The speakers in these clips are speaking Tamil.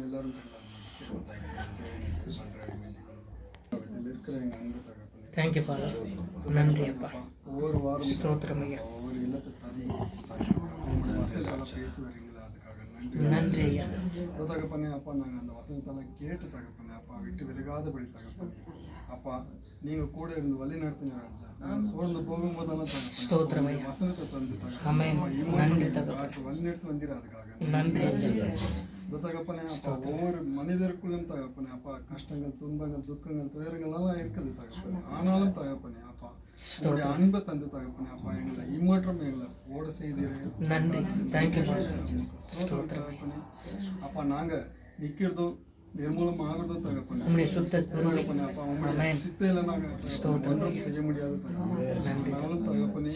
எல்லாரும் இருக்கிற எங்கள் அன்பு தகப்பனே, தேங்க்யூ ஃபாதர். நன்றி அப்பா. ஒவ்வொரு வாரம் ஸ்தோத்திரம் ஐயா. ஒவ்வொரு இல்லத்தை வசனத்தால் பேசி வரீங்களா, அதுக்காக நன்றி. நன்றி ஐயா. தகப்பனே அப்பா, நாங்கள் அந்த வசனத்தால் கேட்டு தகப்பனே அப்பா விட்டு விலகாதபடி தகப்பனே அப்பா நீங்கள் கூட இருந்து வழி நடத்துங்க ராஜா. நாங்கள் சோர்ந்து போகும்போதெல்லாம் ஸ்தோத்திரம் ஐயா. வசனத்தை தந்து ஆமென். நன்றி தகப்பனே வழி நடத்து வந்தீர், அதுக்காக நன்றி. தகப்பனே அப்பா, ஒவ்வொரு மனிதருக்குள்ளும் தகப்பனே அப்பா கஷ்டங்கள், துன்பங்கள், துக்கங்கள், துயரங்கள் எல்லாம் இருக்குது தகப்பனே. ஆனாலும் தகப்பனே அப்பா உங்களுடைய அன்பை தந்து தகப்பனே அப்பா எங்களை இம்மற்றும் எங்களை ஓட செய்தீர்கள். நன்றி. தேங்க்யூ தகப்பனே அப்பா, நாங்க நிக்கிறதும் நிர்மூலம் ஆகிறதும் தகப்பனே உம்முடைய சுத்த தகப்பனே அப்பா உங்களுடைய சித்தையில நாங்க ஒன்றும் செய்ய முடியாது தகப்பனே. ஆனாலும் தகப்பனே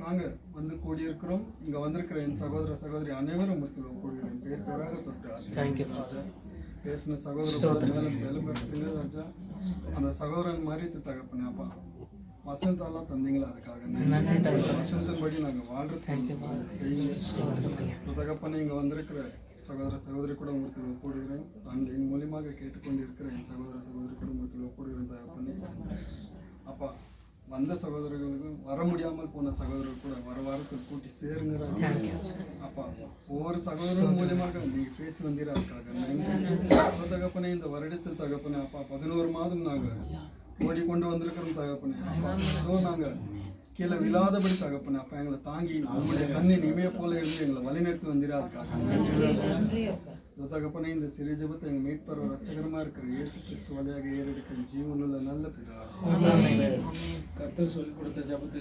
நாங்க வந்து கூடியிருக்கிறோம். இங்க வந்திருக்கிற என் சகோதர சகோதரி அனைவரும் கூடுகிறேன். பேர் பேராக தொட்டு பேசின சகோதரர் மேலும் ராஜா, அந்த சகோதரன் மாதிரி தகப்பனே அப்பா வசனத்தாலாம் தந்தீங்களா, அதுக்காக வசனத்தின்படி நாங்கள் வாழ்றது செய்யுங்க தகப்பனே. இங்கே வந்திருக்கிற சகோதர சகோதரி கூட ஒருத்தர் ஒப்புடுகிறேன். ஆன்லைன் மூலியமாக கேட்டுக்கொண்டு இருக்கிற என் சகோதர சகோதரி கூட ஒருத்தர் ஒப்புடுகிறேன் தகப்பனே அப்பா. வந்த சகோதரர்களுக்கும் வர முடியாமல் போன சகோதரர்கள் கூட வர வாரத்தில் கூட்டி சேருங்க அப்பா. ஒவ்வொரு சகோதரர்கள் மூலியமாக நீங்கள் பேசி வந்தீராக்காக தகப்பனே. இந்த வருடத்தில் தகப்பனே அப்பா 11 மாதம் நாங்கள் ஓடிக்கொண்டு வந்திருக்கிறோம் தகப்பனே அப்பா. நாங்கள் கீழே விழாதபடி தகப்பனே அப்பா எங்களை தாங்கி உங்களுடைய கண்ணின் இமைய போல இருந்து எங்களை வழிநடத்தி வந்திராதுக்காக தகப்பனே. இந்த சிறிய ஜெபத்தை எங்கள் மீட்பர் ரட்சகரமா இருக்கிற இயேசு கிறிஸ்து வழியாக ஏறெடுக்கிற ஜீவனுள்ள நல்ல பிதா கர்த்தர் சொல்லிக் கொடுத்த ஜெபத்தை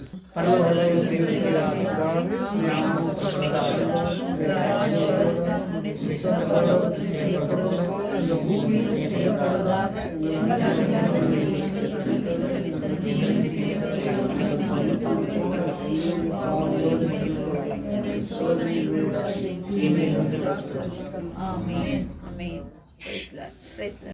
Amen. Amen. Praise the Lord. Praise the Lord.